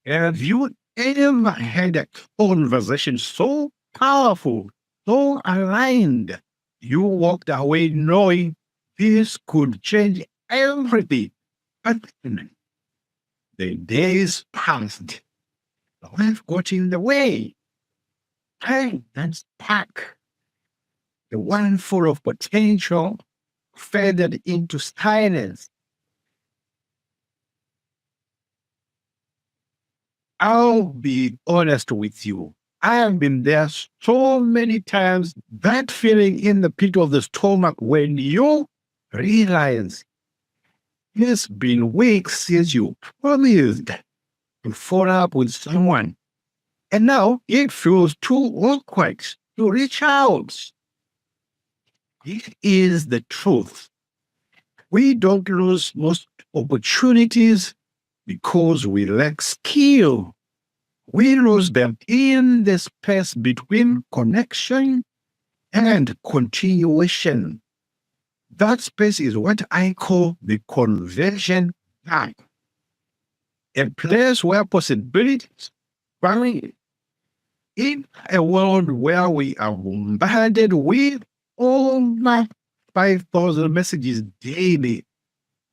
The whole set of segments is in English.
Have you ever had a conversation so powerful, so aligned, you walked away knowing this could change everything? But the days passed. Life got in the way. Hey, that spark, the one full of potential, faded into silence. I'll be honest with you. I have been there so many times. That feeling in the pit of the stomach when you realize it's been weeks since you promised to follow up with someone. And now it feels too awkward to reach out. It is the truth. We don't lose most opportunities because we lack skill. We lose them in the space between connection and continuation. That space is what I call the conversion gap, a place where possibilities vary. In a world where we are bombarded with all my 5,000 messages daily,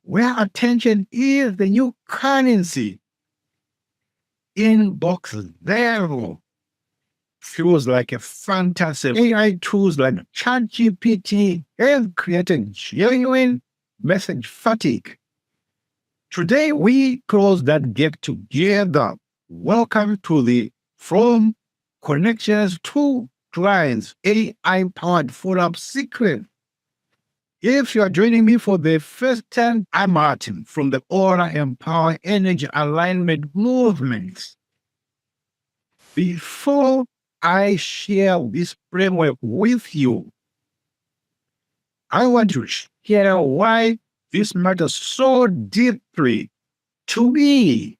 where attention is the new currency, inbox zero feels like a fantasy. AI tools like ChatGPT have created genuine message fatigue. Today, we close that gap together. Welcome to the From Connections to Clients AI-powered follow-up secret. If you are joining me for the first time, I'm Martin from the Aura Empower Energy Alignment Movement. Before I share this framework with you, I want to share why this matters so deeply to me.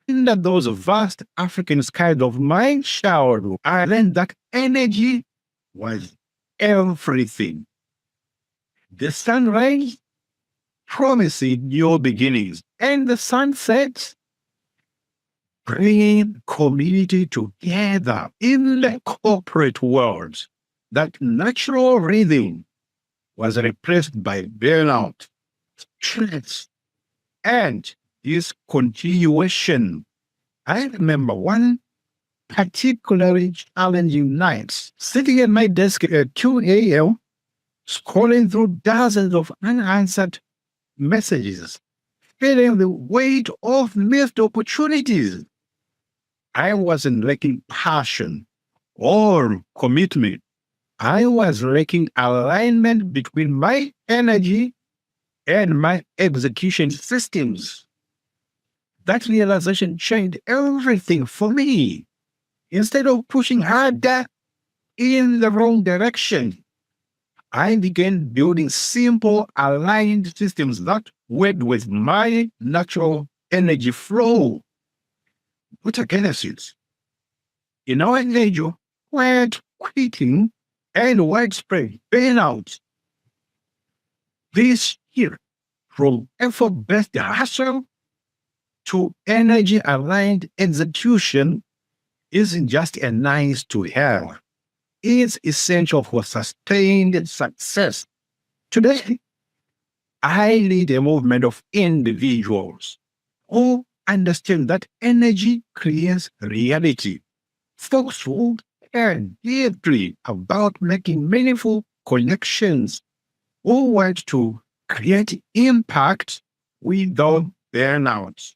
Under those vast African skies of my shower, I learned that energy was everything. The sunrise promising new beginnings, and the sunset bringing community together. In the corporate world, that natural rhythm was replaced by burnout, stress, and discontinuation. I remember one particularly challenging night, sitting at my desk at 2 a.m., scrolling through dozens of unanswered messages, feeling the weight of missed opportunities. I wasn't lacking passion or commitment. I was lacking alignment between my energy and my execution systems. That realization changed everything for me. Instead of pushing harder in the wrong direction, I began building simple, aligned systems that worked with my natural energy flow. But against it, in our age, quiet quitting and widespread burnout, this shift from effort-based hustle to energy-aligned execution isn't just a nice to have. It's essential for sustained success. Today, I lead a movement of individuals who understand that energy creates reality. Folks who care deeply about making meaningful connections, who want to create impact without burnout,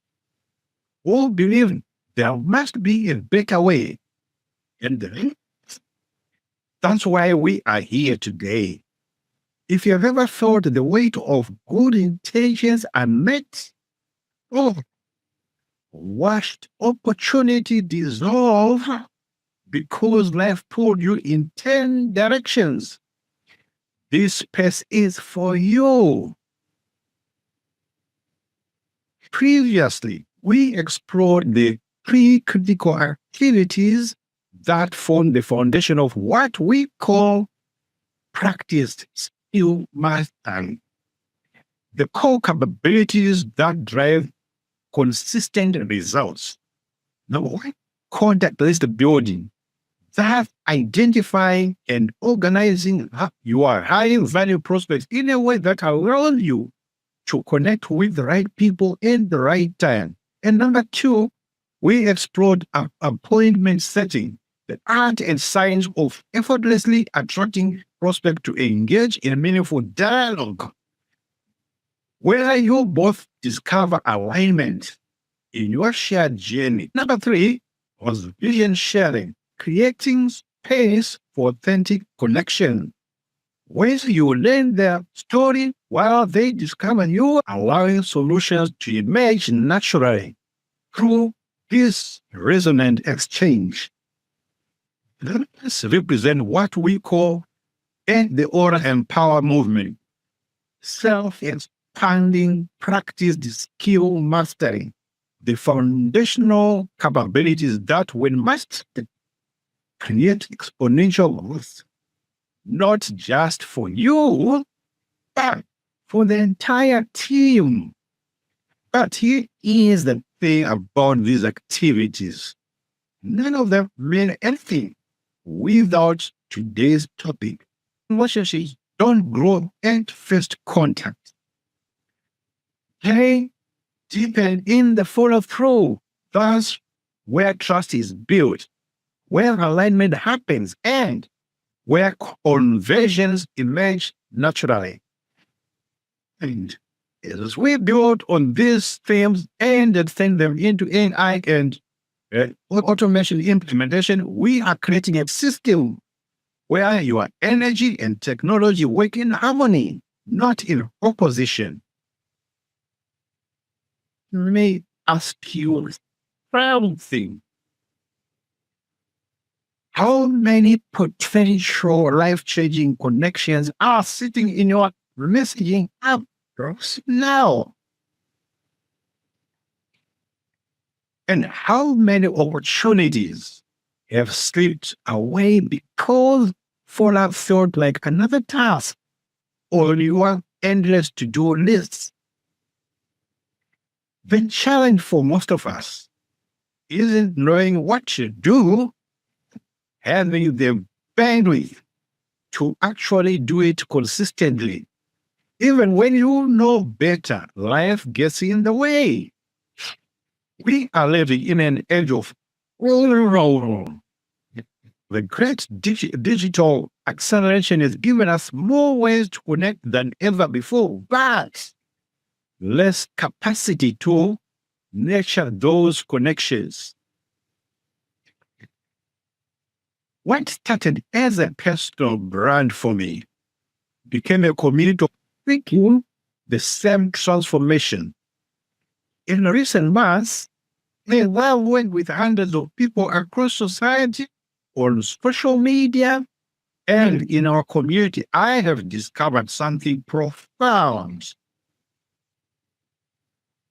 who believe there must be a better way. And that's why we are here today. If you've ever felt the weight of good intentions unmet, or watched opportunity dissolve because life pulled you in 10 directions, this space is for you. Previously, we explored the three critical activities that form the foundation of what we call practiced skill mastery. The core capabilities that drive consistent results. Number one, contact list building. That identifying and organizing your high value prospects in a way that allows you to connect with the right people in the right time. And number two, we explored appointment setting, the art and science of effortlessly attracting prospects to engage in meaningful dialogue, where you both discover alignment in your shared journey. Number three was vision sharing, creating space for authentic connection, where you learn their story while they discover you, allowing solutions to emerge naturally through this resonant exchange. Let's represent what we call the Aura Empower movement, self-expanding practice, the skill mastery, the foundational capabilities that, when mastered, create exponential growth, not just for you, but for the entire team. But here is the thing about these activities. None of them mean anything without today's topic. Relationships don't grow at first contact. They deepen in the follow-through. That's where trust is built, where alignment happens, and where conversions emerge naturally. And as we build on these themes and extend them into AI and automation implementation, we are creating a system where your energy and technology work in harmony, not in opposition. Let me ask you something. How many potential life-changing connections are sitting in your messaging app now? And how many opportunities have slipped away because follow-up felt like another task or your endless to-do lists? The challenge for most of us isn't knowing what to do, having the bandwidth to actually do it consistently. Even when you know better, life gets in the way. We are living in an age of the great digital acceleration has given us more ways to connect than ever before, but less capacity to nurture those connections. What started as a personal brand for me became a community of thinking the same transformation. In recent months, I now work with hundreds of people across society, on social media, and in our community. I have discovered something profound.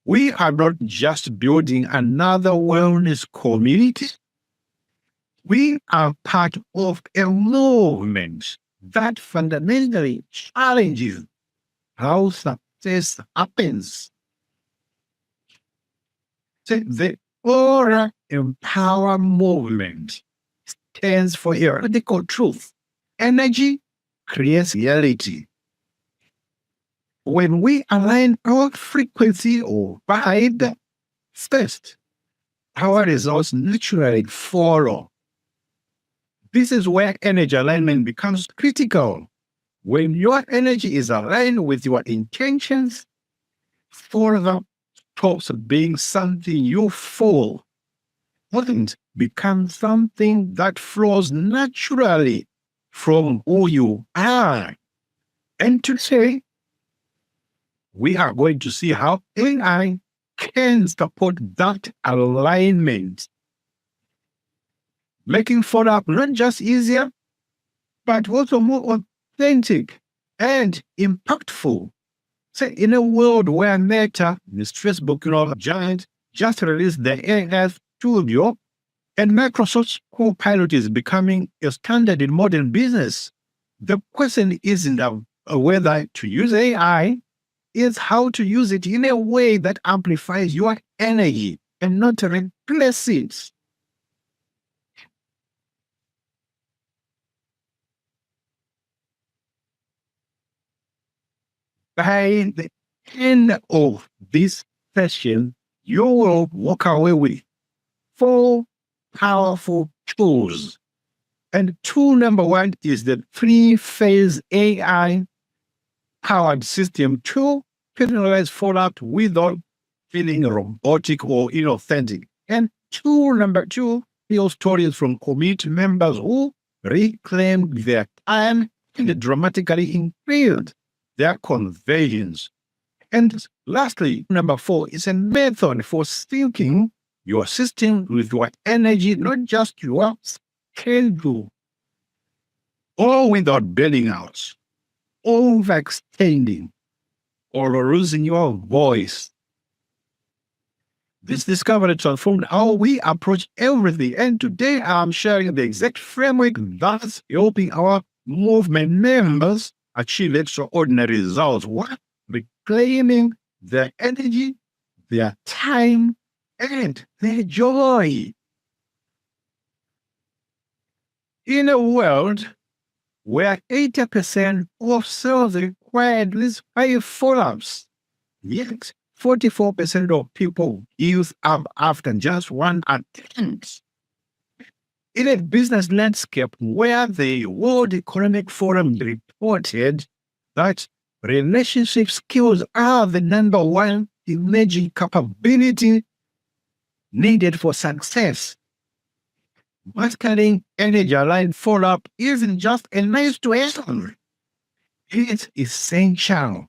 We are not just building another wellness community. We are part of a movement that fundamentally challenges how success happens. The Aura Empower movement stands for a radical truth. Energy creates reality. When we align our frequency or vibe first, our results naturally follow. This is where energy alignment becomes critical. When your energy is aligned with your intentions, further stops being something you fall, and becomes something that flows naturally from who you are. And today, we are going to see how AI can support that alignment, making follow-up not just easier, but also more authentic and impactful. So in a world where Meta, this Facebook giant, just released the AI studio, and Microsoft's Copilot is becoming a standard in modern business, the question isn't whether to use AI, is how to use it in a way that amplifies your energy and not replace it. By the end of this session, you will walk away with four powerful tools. And tool number one is the three-phase AI powered system to personalize follow-up without feeling robotic or inauthentic. And tool number two, real stories from community members who reclaimed their time and dramatically increased their conversions. And lastly, number four is a method for syncing your system with your energy, not just your schedule, all without burning out, overextending, or losing your voice. This discovery transformed how we approach everything. And today I'm sharing the exact framework that's helping our movement members achieve extraordinary results while reclaiming their energy, their time, and their joy. In a world where 80% of sales require at least 5 follow-ups, yet 44% of people use up after just one attempt. In a business landscape where the World Economic Forum reported that relationship skills are the number one emerging capability needed for success, mastering energy-aligned follow-up isn't just a nice to have. It's essential.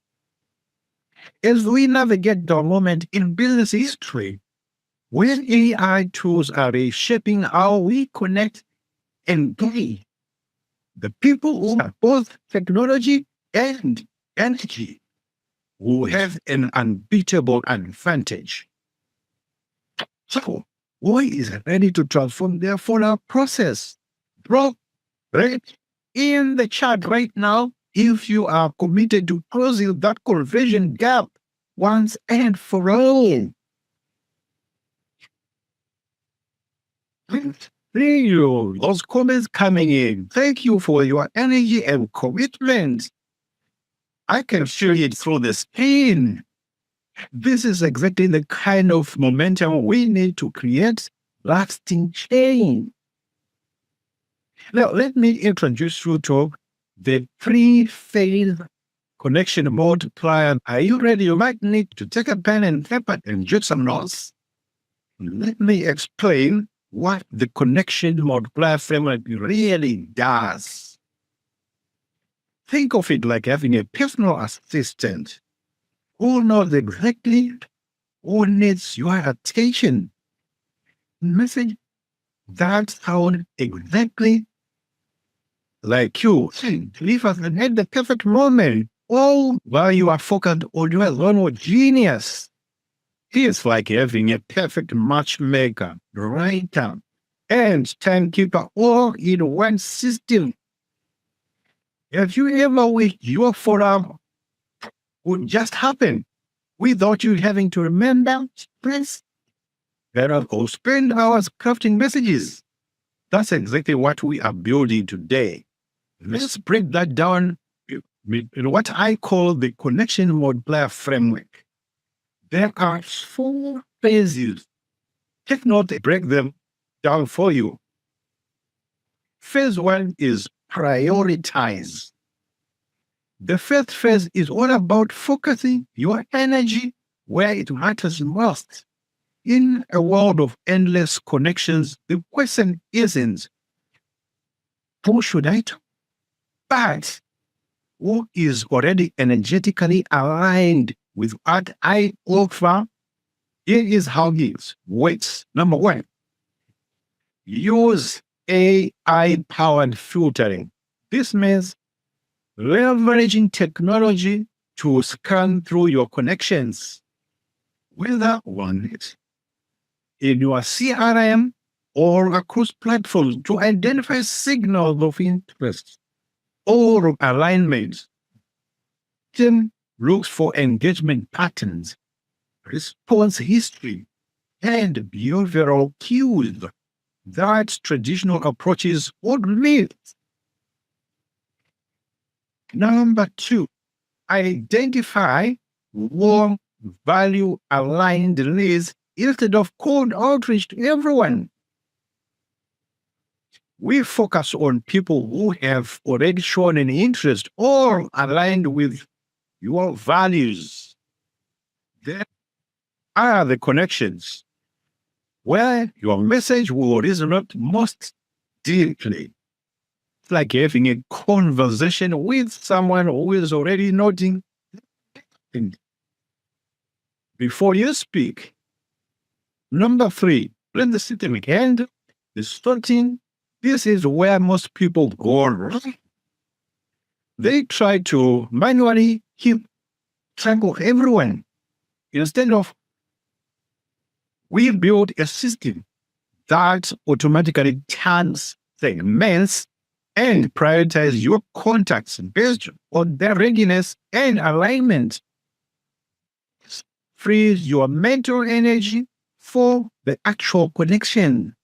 As we navigate the moment in business history, when AI tools are reshaping how we connect and play, the people who have both technology and energy will have an unbeatable advantage. So, who is ready to transform their follow-up process? Drop right in the chat right now if you are committed to closing that conversion gap once and for all. Thank you. Those comments coming in. Thank you for your energy and commitment. I can feel it through the screen. This is exactly the kind of momentum we need to create lasting change. Now, let me introduce you to the three-phase connection multiplier. Are you ready? You might need to take a pen and paper and jot some notes. Let me explain what the connection multiplier framework really does. Think of it like having a personal assistant who knows exactly who needs your attention. Message that sound exactly like you. Leave us at the perfect moment. All while you are focused on your own genius. It's like having a perfect matchmaker, writer, and timekeeper all in one system. Have you ever wished your follow-up would just happen without you having to remember, stress, or spend hours crafting messages? That's exactly what we are building today. Let's break that down in what I call the connection multiplier framework. There are 4 phases. Take note, break them down for you. Phase 1 is prioritize. The first phase is all about focusing your energy where it matters most. In a world of endless connections, the question isn't, who should I talk? But who is already energetically aligned with what I offer? Here is how it works. Number 1, use AI-powered filtering. This means leveraging technology to scan through your connections, whether on it in your CRM or across platforms, to identify signals of interest or alignment. Then looks for engagement patterns, response history, and behavioral cues that traditional approaches would miss. Number two, identify warm, value aligned leads instead of cold outreach to everyone. We focus on people who have already shown an interest or aligned with your values. There are the connections where your message will resonate most deeply. It's like having a conversation with someone who is already nodding. And before you speak, number three, let the system end. The starting. This is where most people go wrong. They try to manually keep track of everyone instead of we build a system that automatically turns segments and prioritize your contacts based on their readiness and alignment. Frees your mental energy for the actual connection.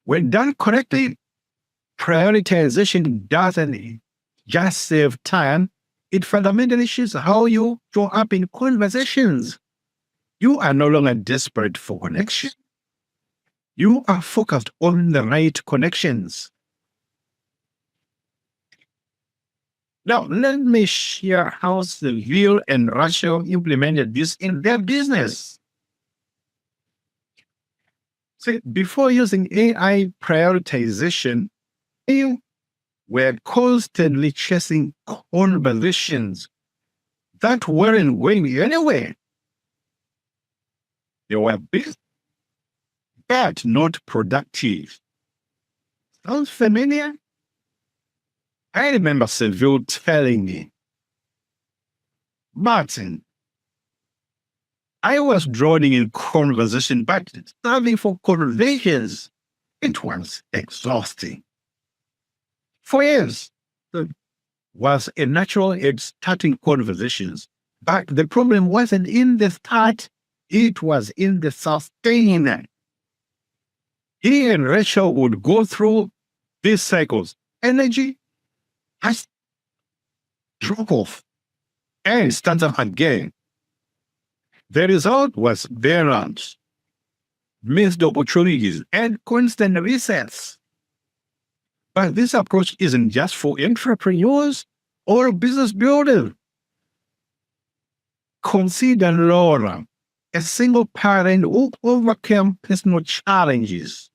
When done correctly, prioritization doesn't just save time, it fundamentally shifts how you show up in conversations. You are no longer desperate for connection. You are focused on the right connections. Now, let me share how Seville and Rachel implemented this in their business. See, before using AI prioritization, they were constantly chasing conversations that weren't going anywhere. They were busy, but not productive. Sounds familiar? I remember Seville telling me, Martin, I was drowning in conversation, but starving for conversations. It was exhausting. For years, it was a natural at starting conversations, but the problem wasn't in the start, it was in the sustaining. He and Rachel would go through these cycles. Energy has drop off and stand up again. The result was burnout, missed opportunities, and constant resets. But this approach isn't just for entrepreneurs or business builders. Consider Laura, a single parent who overcame personal challenges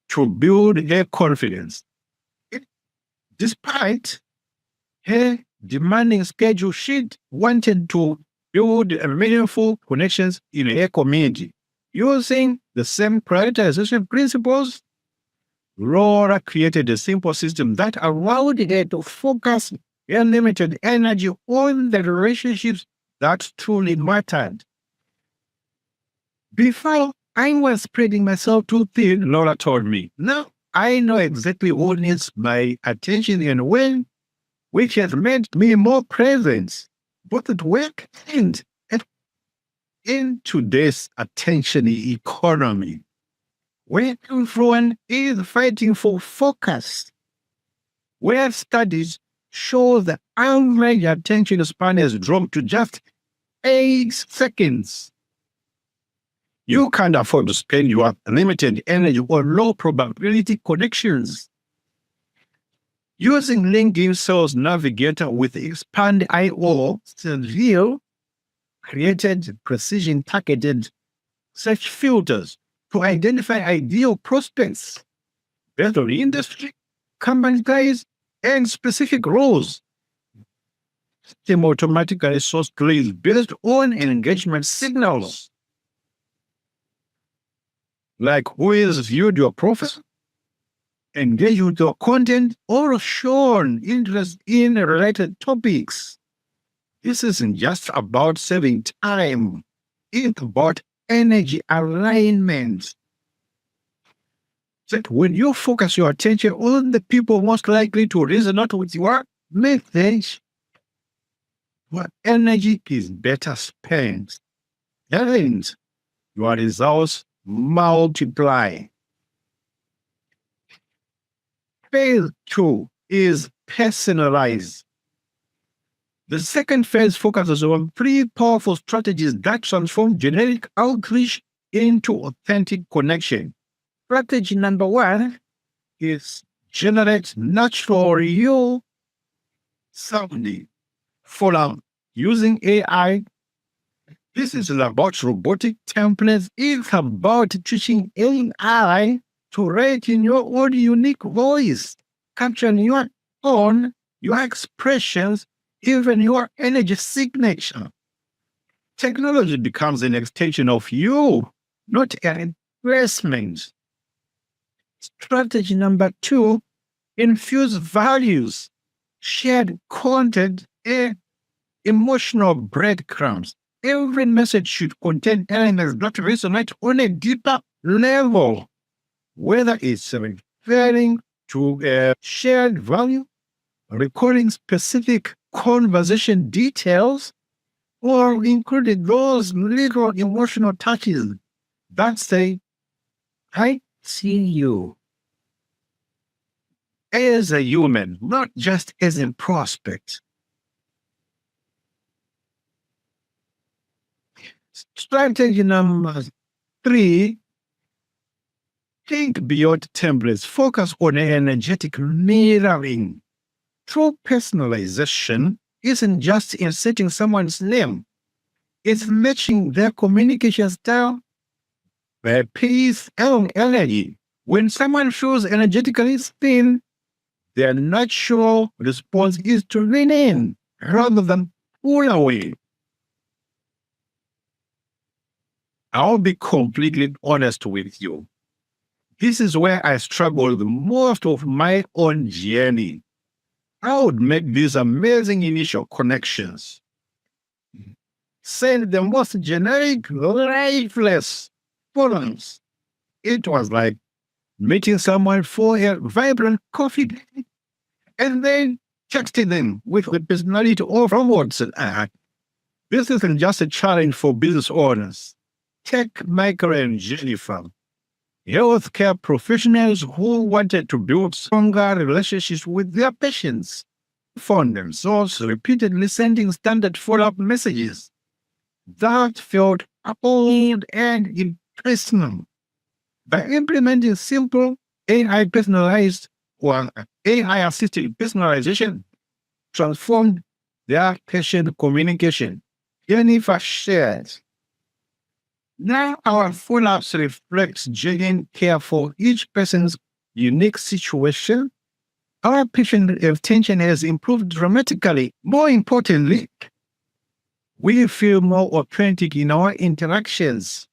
to build her confidence. Despite her demanding schedule, she wanted to build meaningful connections in her community. Using the same prioritization principles, Laura created a simple system that allowed her to focus her limited energy on the relationships that truly mattered. Before, I was spreading myself too thin, Laura told me. Now, I know exactly who needs my attention and when, which has made me more present, both at work and in today's attention economy, where everyone is fighting for focus, where studies show the average attention span has dropped to just 8 seconds. You can't afford to spend your limited energy on low probability connections. Using LinkedIn Sales Navigator with Expand IO, Seville created precision targeted search filters to identify ideal prospects based on industry, company size, and specific roles. System automatically source leads based on engagement signals, like who has viewed your profile, engaged with your content, or shown interest in related topics. This isn't just about saving time, it's about energy alignment. That when you focus your attention on the people most likely to resonate with your message, your energy is better spent, and your results multiply. Phase two is personalize. The second phase focuses on three powerful strategies that transform generic outreach into authentic connection. Strategy number one is generate natural, real sounding follow using AI. This is about robotic templates. It's about teaching AI to write in your own unique voice, capturing your tone, your expressions, even your energy signature. Technology becomes an extension of you, not an replacement. Strategy number two, infuse values, shared content, and emotional breadcrumbs. Every message should contain elements that resonate on a deeper level, whether it's referring to a shared value, recording specific conversation details, or including those little emotional touches that say, I see you as a human, not just as a prospect. Strategy number three, think beyond templates, focus on energetic mirroring. True personalization isn't just inserting someone's name, it's matching their communication style, their pace, and energy. When someone feels energetically thin, their natural response is to lean in rather than pull away. I'll be completely honest with you. This is where I struggled most of my own journey. I would make these amazing initial connections, send the most generic, lifeless forums. It was like meeting someone for a vibrant coffee date and then texting them with the personality of robots. This isn't just a challenge for business owners. Take Michael and Jennifer, healthcare professionals who wanted to build stronger relationships with their patients, found themselves repeatedly sending standard follow-up messages that felt cold and impersonal. By implementing simple AI personalized or AI assisted personalization, transformed their patient communication. Jennifer shared, now our follow-ups reflect genuine care for each person's unique situation. Our patient retention has improved dramatically. More importantly, we feel more authentic in our interactions.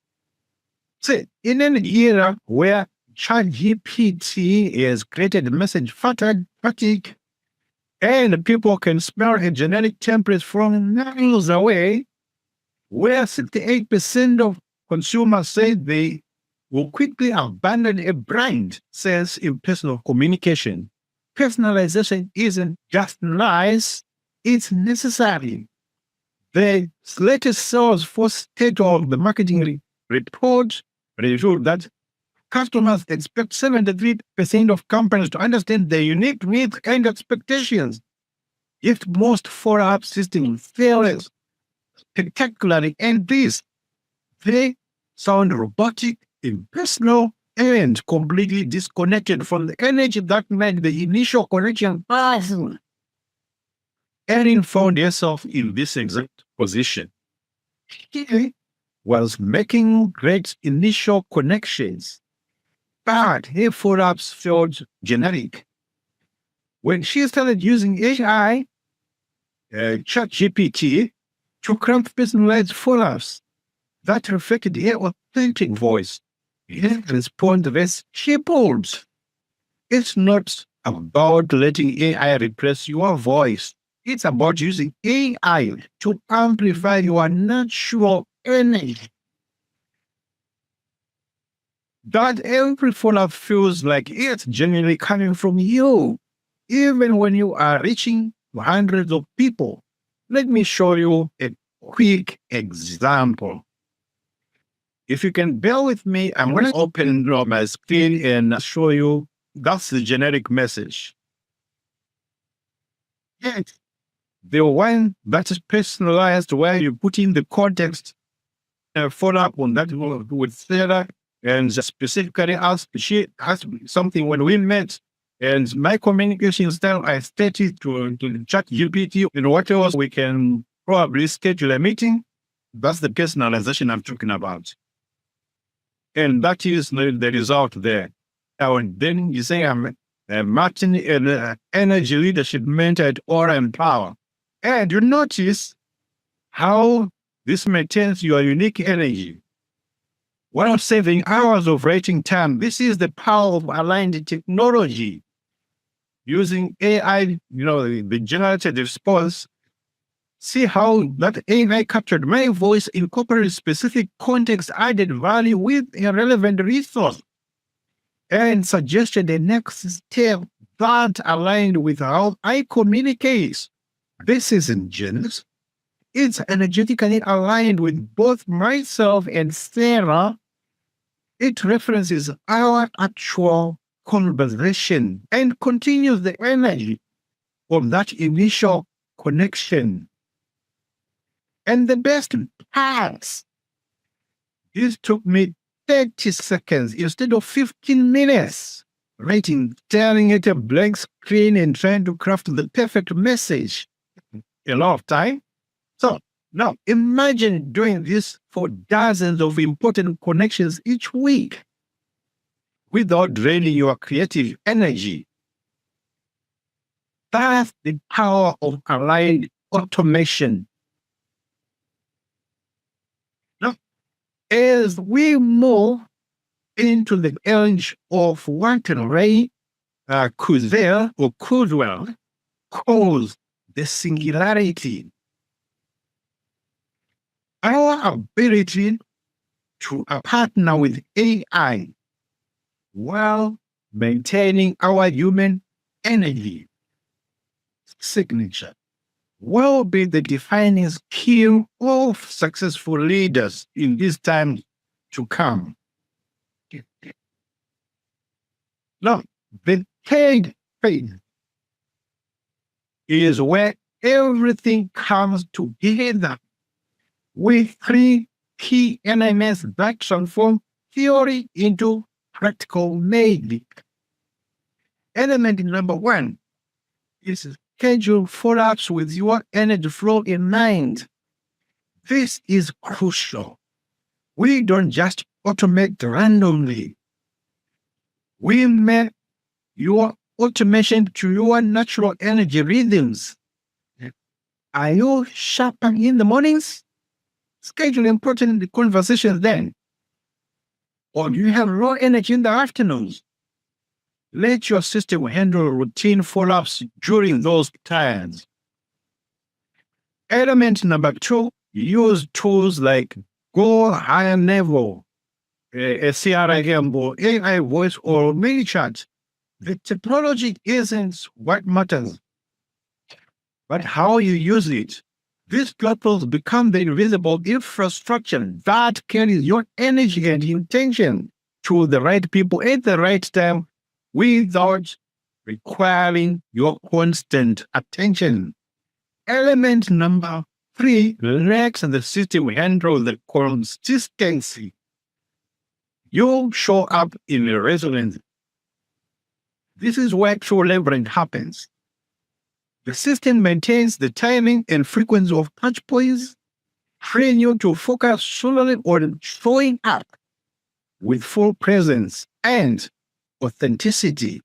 So, in an era where ChatGPT has created message fatigue, and people can smell a generic template from miles away, where 68% of consumers say they will quickly abandon a brand, says in personal communication. Personalization isn't just nice, it's necessary. The latest Salesforce state of the marketing report revealed that customers expect 73% of companies to understand their unique needs and expectations. Yet most follow-up systems fail spectacularly, and this they sound robotic, impersonal, and completely disconnected from the energy that made the initial connection possible. Erin found herself in this exact position. She was making great initial connections, but her follow-ups felt generic. When she started using AI, ChatGPT, to craft personalized follow-ups that reflected her authentic voice, her responsiveness, she pulled. It's not about letting AI replace your voice. It's about using AI to amplify your natural energy. That every follow-up feels like it's genuinely coming from you, even when you are reaching hundreds of people. Let me show you a quick example. If you can bear with me, I'm going to open my screen and show you. That's the generic message. Yes. The one that is personalized, where you put in the context, follow up on that with Sarah, and specifically ask, she asked me something when we met, and my communication style, I stated to chat GPT, and what else we can probably schedule a meeting. That's the personalization I'm talking about. And that is the result there. And then you say, I'm Martin, energy leadership mentored aura and power. And you notice how this maintains your unique energy while saving hours of waiting time. This is the power of aligned technology. Using AI, the generative response. See how that AI captured my voice, incorporated specific context, added value with a relevant resource, and suggested the next step that aligned with how I communicate. This isn't genius. It's energetically aligned with both myself and Sarah. It references our actual conversation and continues the energy of that initial connection. And the best part, this took me 30 seconds instead of 15 minutes. Writing, staring at a blank screen and trying to craft the perfect message. A lot of time. So now imagine doing this for dozens of important connections each week without draining your creative energy. That's the power of aligned automation. Now, as we move into the age of what Ray Kurzweil calls the singularity, our ability to partner with AI while maintaining our human energy signature will be the defining skill of successful leaders in this time to come. Now, the third phase is where everything comes together with three key elements that transform theory into practical magic. Element number one is schedule follow-ups with your energy flow in mind. This is crucial. We don't just automate randomly. We map your automation to your natural energy rhythms. Are you sharper in the mornings? Schedule important conversations then. Or do you have low energy in the afternoons? Let your system handle routine follow-ups during those times. Element number two, use tools like Go Higher Level, a CRM or AI voice or ManyChat. The technology isn't what matters, but how you use it. These platforms become the invisible infrastructure that carries your energy and intention to the right people at the right time without requiring your constant attention. Element number three, relax the system handle the consistency. You show up in a resonance. This is where true leverage happens. The system maintains the timing and frequency of touch points, freeing you to focus solely on showing up with full presence and authenticity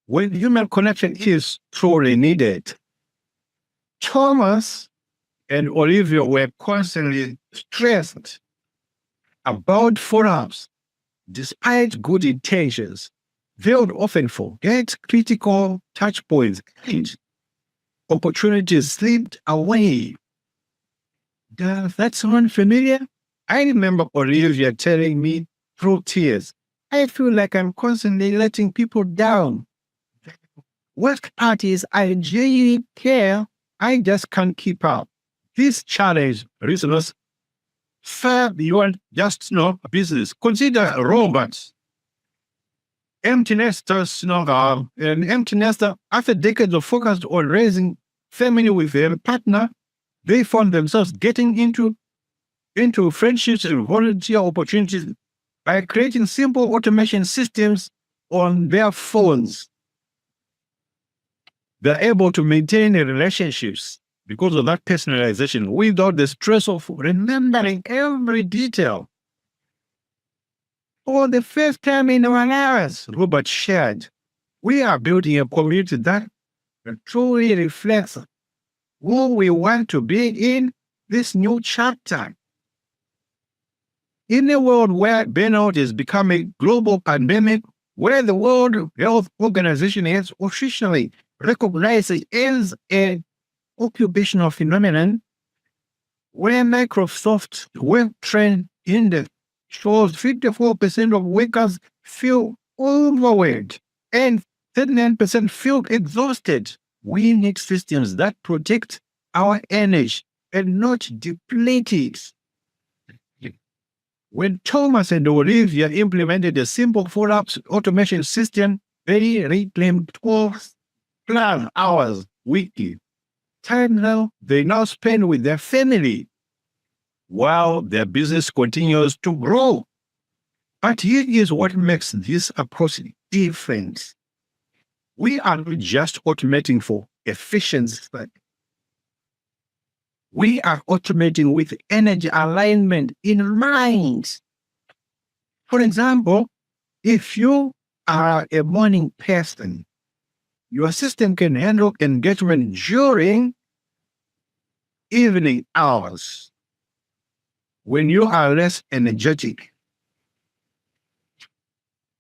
when human connection is truly needed. Thomas and Olivia were constantly stressed about follow-ups. Despite good intentions, they would often forget critical touch points and opportunities slipped away. Does that sound familiar? I remember Olivia telling me through tears, I feel like I'm constantly letting people down. Work parties, I genuinely care I just can't keep up. This challenge reasons far beyond just business. Consider robots, empty nesters. An empty nester after decades of focus on raising family with a partner, they found themselves getting into friendships and volunteer opportunities by creating simple automation systems on their phones. They're able to maintain relationships because of that personalization without the stress of remembering every detail. For the first time in our lives, Robert shared, we are building a community that truly reflects who we want to be in this new chapter. In a world where burnout is becoming a global pandemic, where the World Health Organization has officially recognized it as an occupational phenomenon, where Microsoft Web Trend Index shows 54% of workers feel overwhelmed and 39% feel exhausted. We need systems that protect our energy and not deplete it. When Thomas and Olivia implemented a simple follow-up automation system, they reclaimed 12 plus hours weekly. Time now they now spend with their family while their business continues to grow. But here is what makes this approach different. We are not just automating for efficiency. We are automating with energy alignment in mind. For example, if you are a morning person, your system can handle engagement during evening hours when you are less energetic.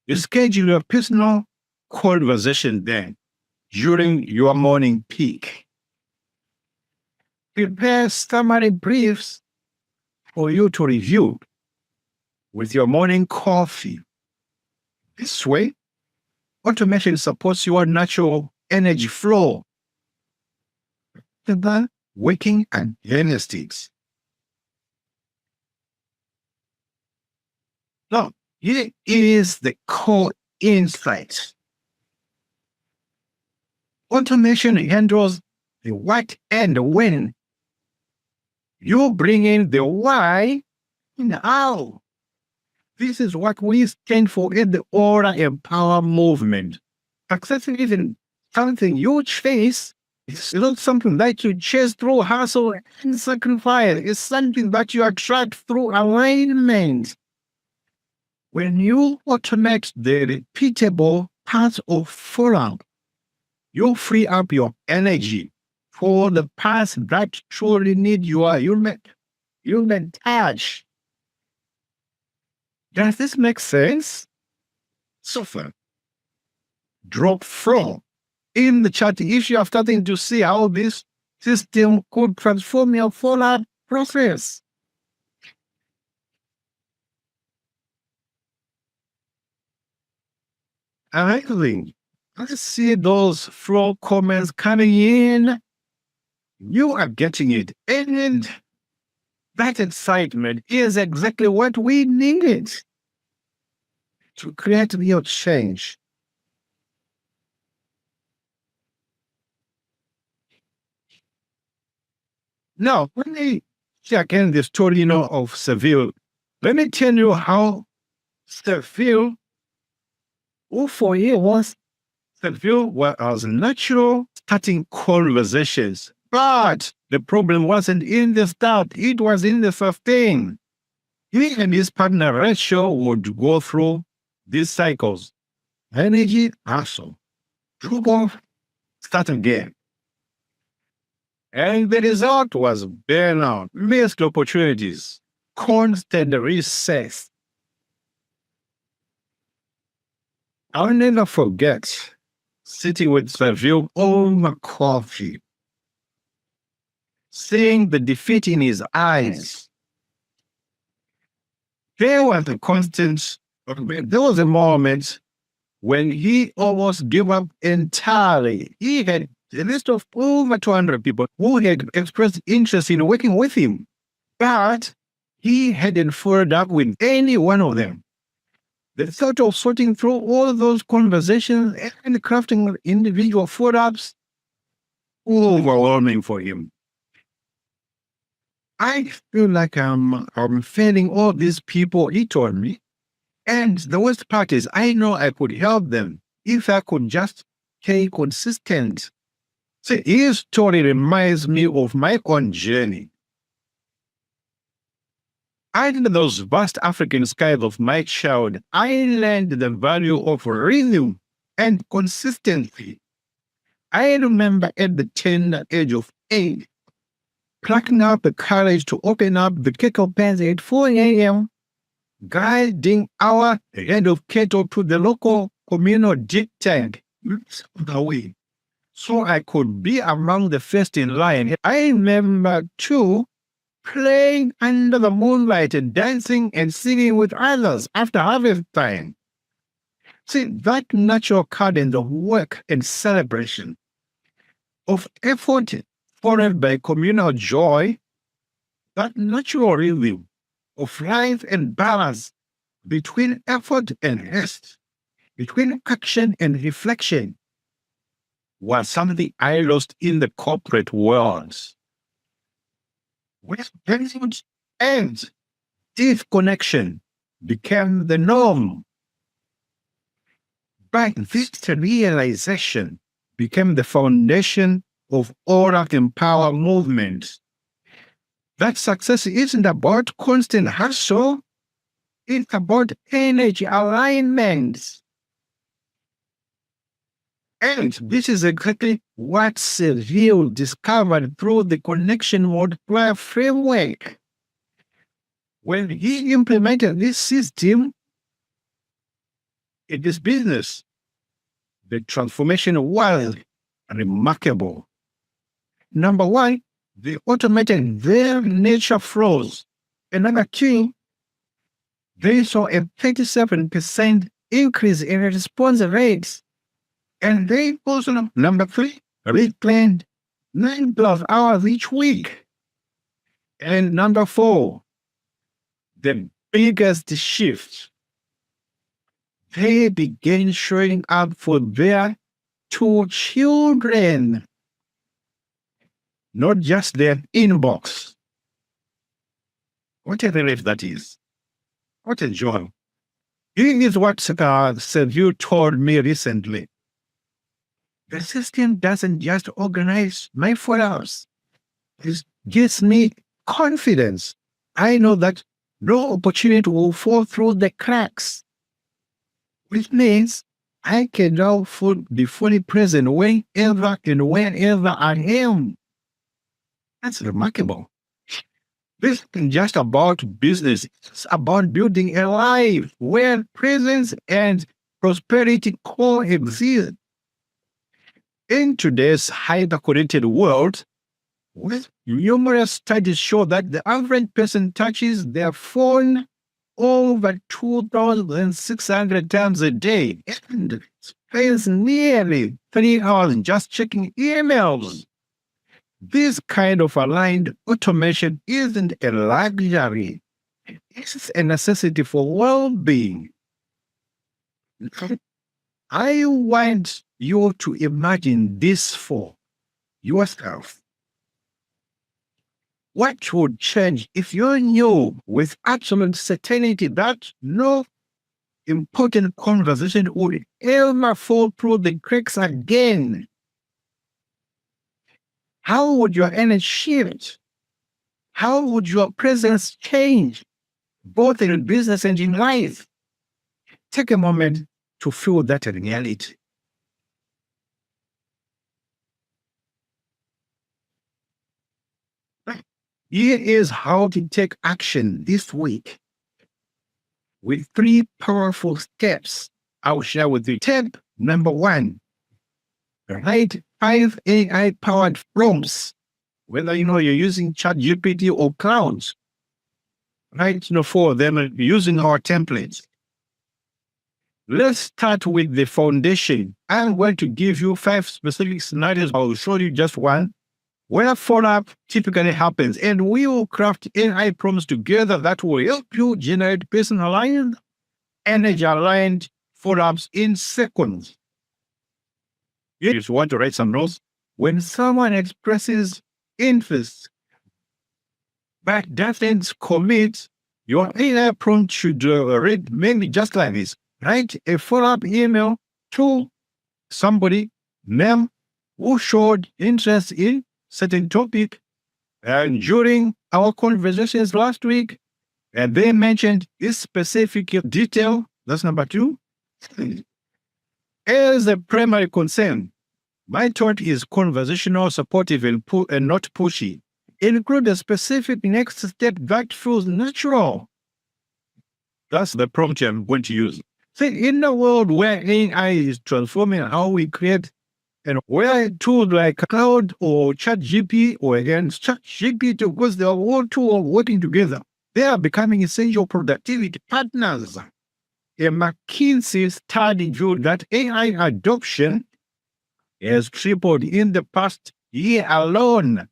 You schedule your personal conversation then during your morning peak. Prepare summary briefs for you to review with your morning coffee. This way, automation supports your natural energy flow. The waking and diagnostics. Now, here is the core insight. Automation handles the what and the when. You bring in the why and how. This is what we stand for in the Aura Empower movement. Success isn't something you chase. It's not something that you chase through hustle and sacrifice. It's something that you attract through alignment. When you automate the repeatable parts of follow-up, you free up your energy for the parts that truly need your human touch. Does this make sense? So far, drop flow in the chat if you are starting to see how this system could transform your follow-up process. Amazing. I see those flow comments coming in. You are getting it. And that excitement is exactly what we needed to create real change. Now, let me share again the story of Seville. Let me tell you how Seville, who for years Seville was natural starting conversations. But the problem wasn't in the start, it was in the sustain. He and his partner Rachel would go through these cycles. Energy, hustle, drop off, start again. And the result was burnout, missed opportunities, constant recess. I'll never forget sitting with Saville over coffee, seeing the defeat in his eyes. There was a moment when he almost gave up entirely. He had a list of over 200 people who had expressed interest in working with him, but he hadn't followed up with any one of them. The thought of sorting through all those conversations and crafting individual follow-ups overwhelming for him. I feel like I'm failing all these people, he told me. And the worst part is I know I could help them if I could just stay consistent. See, his story reminds me of my own journey. Under those vast African skies of my child, I learned the value of rhythm and consistency. I remember at the tender age of 8, plucking up the courage to open up the kettle pans at 4 a.m., guiding our head of cattle to the local communal dip tank the way, so I could be among the first in line. I remember, too, playing under the moonlight and dancing and singing with others after harvest time. See, that natural cadence of work and celebration, of effort followed by communal joy, that natural rhythm of life and balance between effort and rest, between action and reflection, was something I lost in the corporate world. With burnout and disconnection became the norm. But this realization became the foundation of all empower movement. That success isn't about constant hustle, it's about energy alignment. And this is exactly what Seville discovered through the Connection Multiplier Framework. When he implemented this system in his business, the transformation was remarkable. Number one, they automated their nature flows. And number two, they saw a 37% increase in response rates. And they also, number three, reclaimed 9+ hours each week. And number four, the biggest shift, they began showing up for their 2 children, not just their inbox. What a relief that is. What a joy. Here is what Sergio told me recently. The system doesn't just organize my follow-ups. It gives me confidence. I know that no opportunity will fall through the cracks, which means I can now be fully present wherever and wherever I am. That's remarkable. This isn't just about business. It's about building a life where presence and prosperity coexist. In today's hyper-connected world, with numerous studies show that the average person touches their phone over 2,600 times a day and spends nearly 3 hours just checking emails. This kind of aligned automation isn't a luxury. It's a necessity for well-being. I want you to imagine this for yourself. What would change if you knew with absolute certainty that no important conversation would ever fall through the cracks again? How would your energy shift? How would your presence change, both in business and in life? Take a moment to feel that reality. Here is how to take action this week with 3 powerful steps I will share with you. Tip number 1, write 5 AI-powered prompts, whether you're using ChatGPT or clouds. Right, for them using our templates. Let's start with the foundation. I'm going to give you 5 specific scenarios. I'll show you just one where follow-up typically happens, and we will craft AI prompts together that will help you generate personalized, energy-aligned follow-ups in seconds. If you want to write some notes, when someone expresses interest but doesn't commit, your AI prompt should read mainly just like this. Write a follow-up email to somebody, name, who showed interest in certain topic and during our conversations last week, and they mentioned this specific detail. That's number 2. As a primary concern, my thought is conversational, supportive, and not pushy. Include a specific next step that feels natural. That's the prompt I'm going to use. See, in a world where AI is transforming how we create, and where tools like Cloud or ChatGPT or again ChatGPT, because they are all tools working together, they are becoming essential productivity partners. A McKinsey study showed that AI adoption has tripled in the past year alone.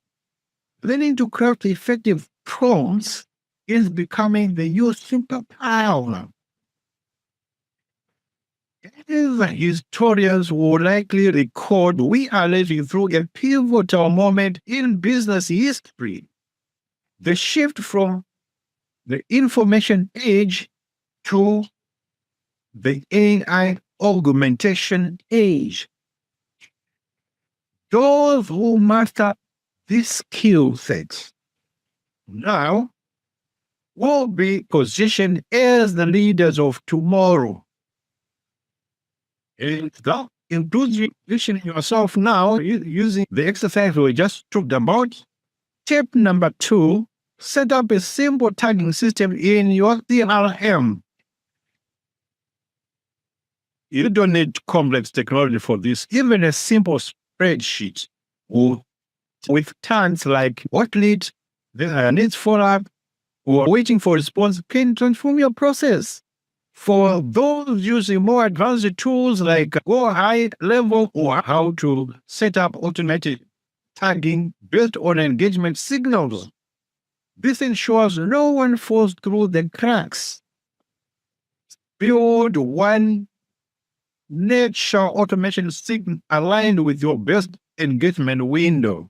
Learning to craft effective prompts is becoming the new superpower. As historians will likely record, we are living through a pivotal moment in business history. The shift from the information age to the AI augmentation age. Those who master this skill set now will be positioned as the leaders of tomorrow. And that includes you positioning yourself now using the exercise we just talked about. Tip number 2, set up a simple tagging system in your CRM. You don't need complex technology for this. Even a simple spreadsheet with tags like what needs follow-up or waiting for response can transform your process. For those using more advanced tools like Go High Level or how to set up automated tagging based on engagement signals, this ensures no one falls through the cracks. Build one nature automation signal aligned with your best engagement window.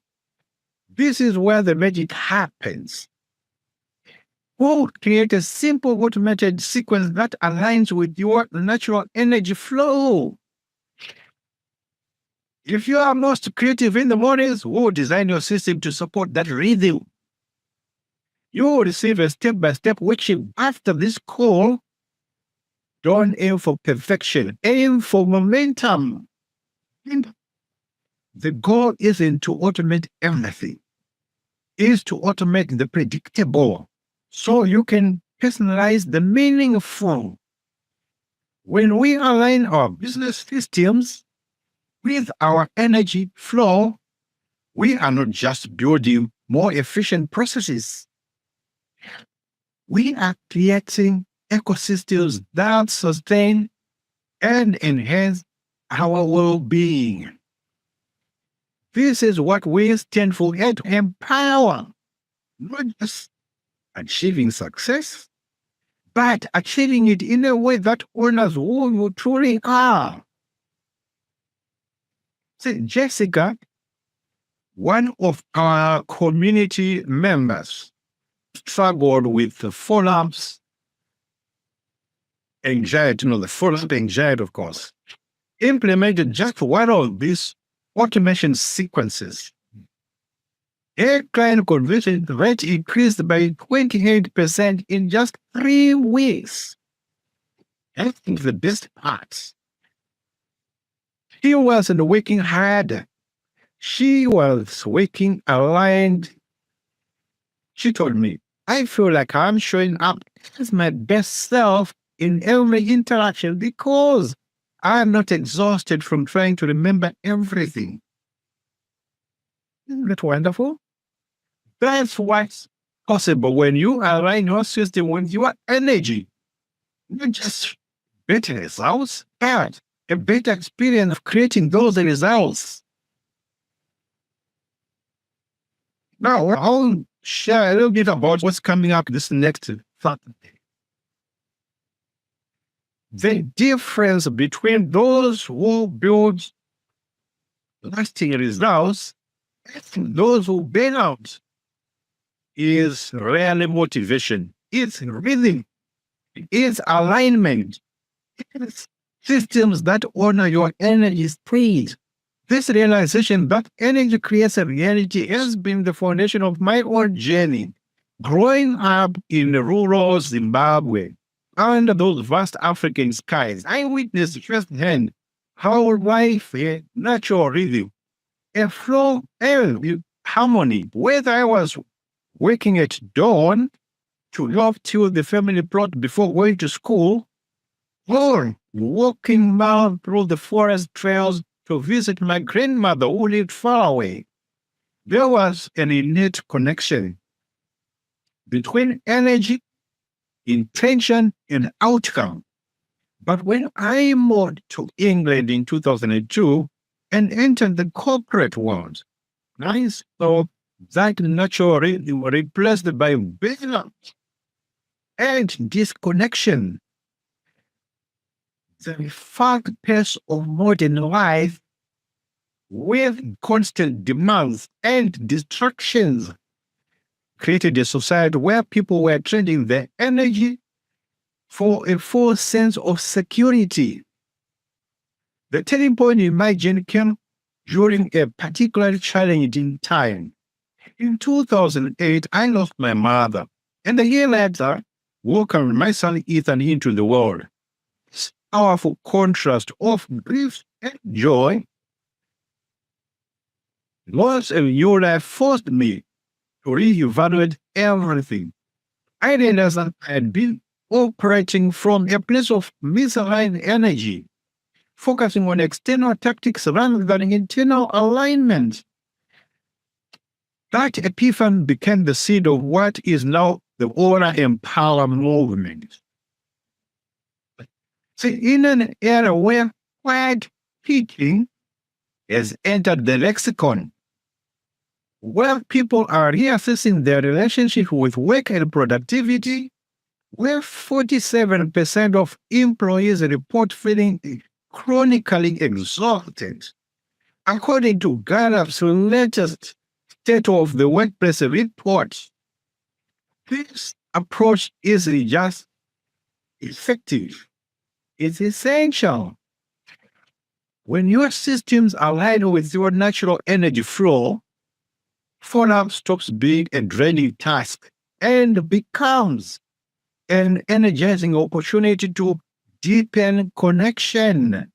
This is where the magic happens. We'll create a simple automated sequence that aligns with your natural energy flow. If you are most creative in the mornings, we'll design your system to support that rhythm. You will receive a step-by-step worksheet after this call. Don't aim for perfection, aim for momentum. And the goal isn't to automate everything. It's to automate the predictable so you can personalize the meaningful. When we align our business systems with our energy flow, we are not just building more efficient processes. We are creating ecosystems that sustain and enhance our well-being. This is what we stand for at Empower. Not just achieving success, but achieving it in a way that honors who you truly are. See, Jessica, one of our community members, struggled with the follow-ups anxiety, the follow-up anxiety, of course, implemented just one of these automation sequences. Her client conversion rate increased by 28% in just 3 weeks. I think the best part, she wasn't working hard. She was working aligned. She told me, I feel like I'm showing up as my best self in every interaction because I'm not exhausted from trying to remember everything. Isn't that wonderful? That's what's possible when you align your system with your energy. Not just better results, and a better experience of creating those results. Now, I'll share a little bit about what's coming up this next Saturday. The difference between those who build lasting results and those who burn out is rarely motivation. It's rhythm. It's alignment. It's systems that honor your energy speed. This realization that energy creates a reality has been the foundation of my own journey. Growing up in rural Zimbabwe, under those vast African skies, I witnessed firsthand how life had natural rhythm, a flow and harmony. Whether I was waking at dawn to help till the family plot before going to school, or walking miles through the forest trails to visit my grandmother who lived far away, there was an innate connection between energy, intention, and outcome. But when I moved to England in 2002 and entered the corporate world, I saw that natural rhythm replaced by burnout and disconnection. The fast pace of modern life, with constant demands and distractions, created a society where people were trading their energy for a false sense of security. The turning point in my journey came during a particularly challenging time. In 2008, I lost my mother, and a year later, welcomed my son Ethan into the world. This powerful contrast of grief and joy, loss of your life forced me to reevaluate everything. I realized that I had been operating from a place of misaligned energy, focusing on external tactics rather than internal alignment. That epiphany became the seed of what is now the Aura Empower movement. See, in an era where quiet teaching has entered the lexicon, where people are reassessing their relationship with work and productivity, where 47% of employees report feeling chronically exhausted, according to Gallup's latest State of the Workplace report. This approach isn't just effective, it's essential. When your systems align with your natural energy flow, follow-up stops being a draining task and becomes an energizing opportunity to deepen connection.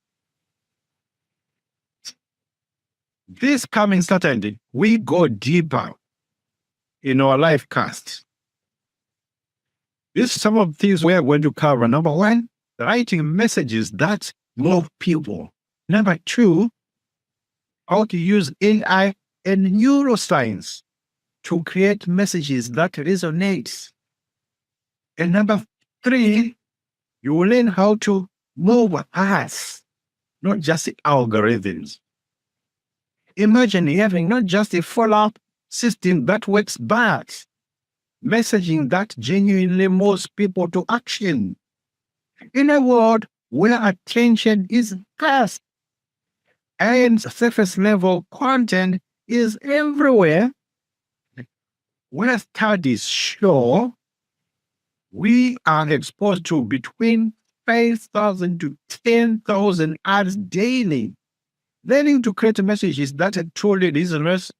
This coming Saturday, we go deeper in our life cast. These are some of the things we're going to cover. Number one, writing messages that move people. Number two, how to use AI and neuroscience to create messages that resonate. And number three, you will learn how to move us, not just algorithms. Imagine having not just a follow-up system that works, but messaging that genuinely moves people to action. In a world where attention is scarce and surface level content is everywhere, where studies show we are exposed to between 5,000 to 10,000 ads daily. Learning to create messages that truly resonate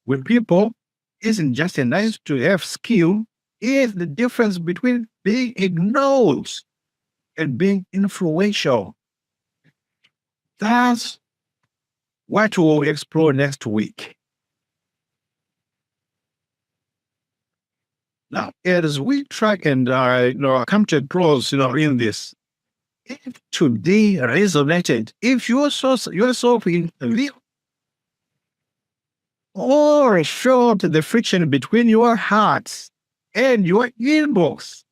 with people isn't just a nice to have skill, it's the difference between being ignored and being influential. That's what we'll explore next week. Now, as we track and come to a close, in this, if today resonated, if you saw yourself in or felt the friction between your heart and your inbox,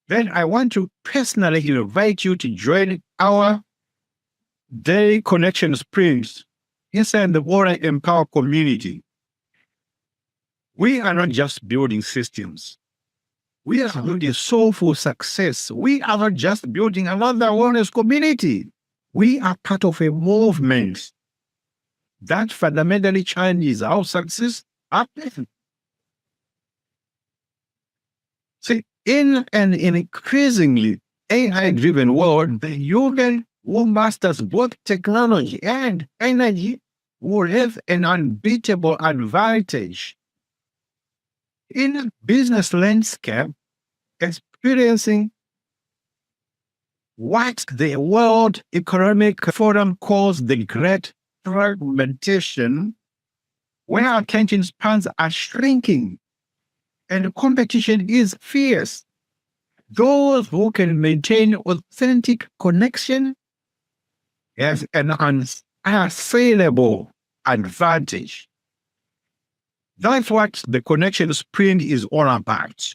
then I want to personally invite you to join our daily connection sprints inside the Aura Empower community. We are not just building systems. We are building soulful success. We are not just building another wellness community. We are part of a movement that fundamentally changes how success happens. See, in an increasingly AI-driven world, the human who masters both technology and energy will have an unbeatable advantage. In a business landscape, experiencing what the World Economic Forum calls the Great Fragmentation, where attention spans are shrinking and competition is fierce. Those who can maintain authentic connection have an unassailable advantage. That's what the connection sprint is all about.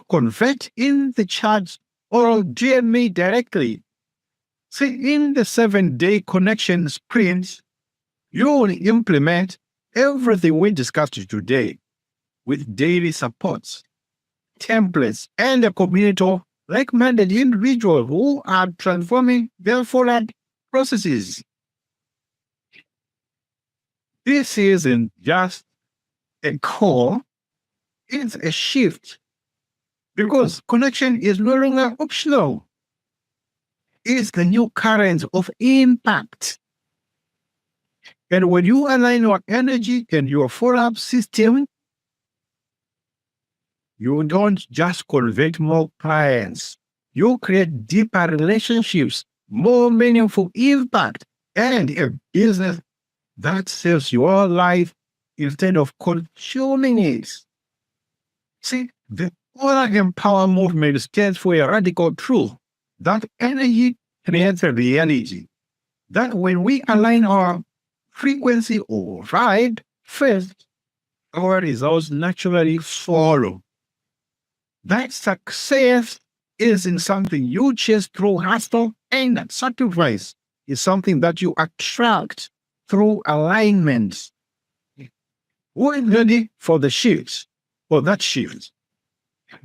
Convert in the chat or DM me directly. See, in the 7-day connection sprint, you will implement everything we discussed today with daily supports, templates, and a community of like-minded individuals who are transforming their forward processes. This isn't just a call, it's a shift, because connection is no longer optional. It's the new current of impact. And when you align your energy and your follow-up system, you don't just convert more clients. You create deeper relationships, more meaningful impact, and a business that saves your life instead of consuming it. See, the Aura Empower movement stands for a radical truth that energy creates a reality. That when we align our frequency or vibe first, our results naturally follow. That success isn't something you chase through hustle, and that sacrifice is something that you attract through alignment. We're ready for the shift, for that shift.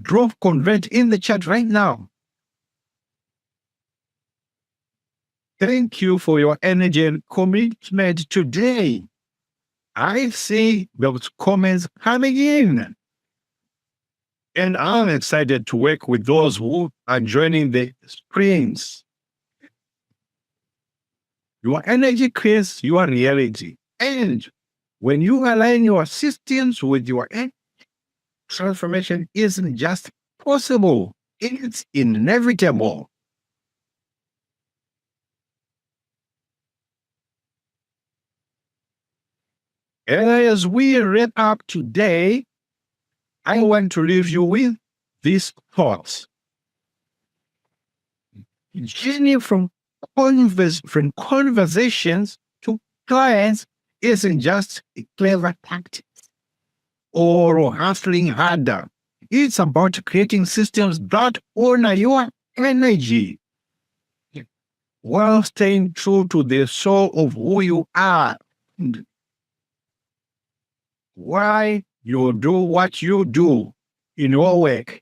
Drop convert in the chat right now. Thank you for your energy and commitment today. I see those comments coming in. And I'm excited to work with those who are joining the sprints. Your energy creates your reality. And when you align your systems with your energy, transformation isn't just possible, it's inevitable. And as we wrap up today, I want to leave you with these thoughts. Journey from conversations to clients isn't just a clever tactic or hustling harder. It's about creating systems that honor your energy while staying true to the soul of who you are. Why you do what you do in your work.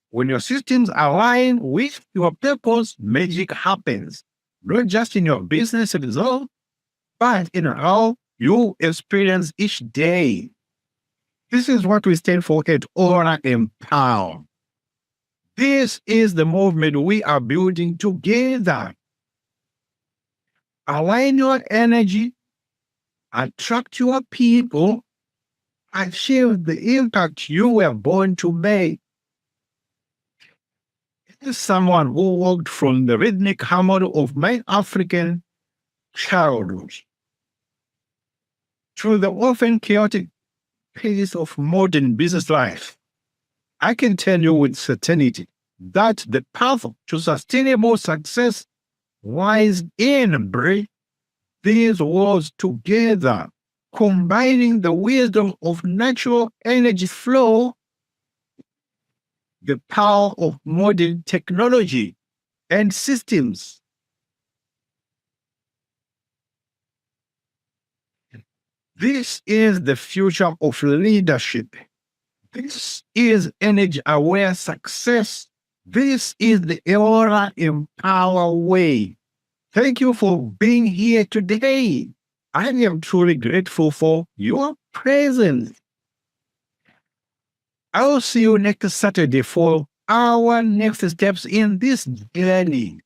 When your systems align with your purpose, magic happens. Not just in your business result, but in how you experience each day. This is what we stand for at Aura Empower. This is the movement we are building together. Align your energy, attract your people, achieve the impact you were born to make. As someone who walked from the rhythmic harmony of my African childhood through the often chaotic pace of modern business life, I can tell you with certainty that the path to sustainable success lies in bringing these worlds together, combining the wisdom of natural energy flow the power of modern technology and systems. This is the future of leadership. This is energy aware success. This is the Aura Empower way. Thank you for being here today. I am truly grateful for your presence. I will see you next Saturday for our next steps in this journey.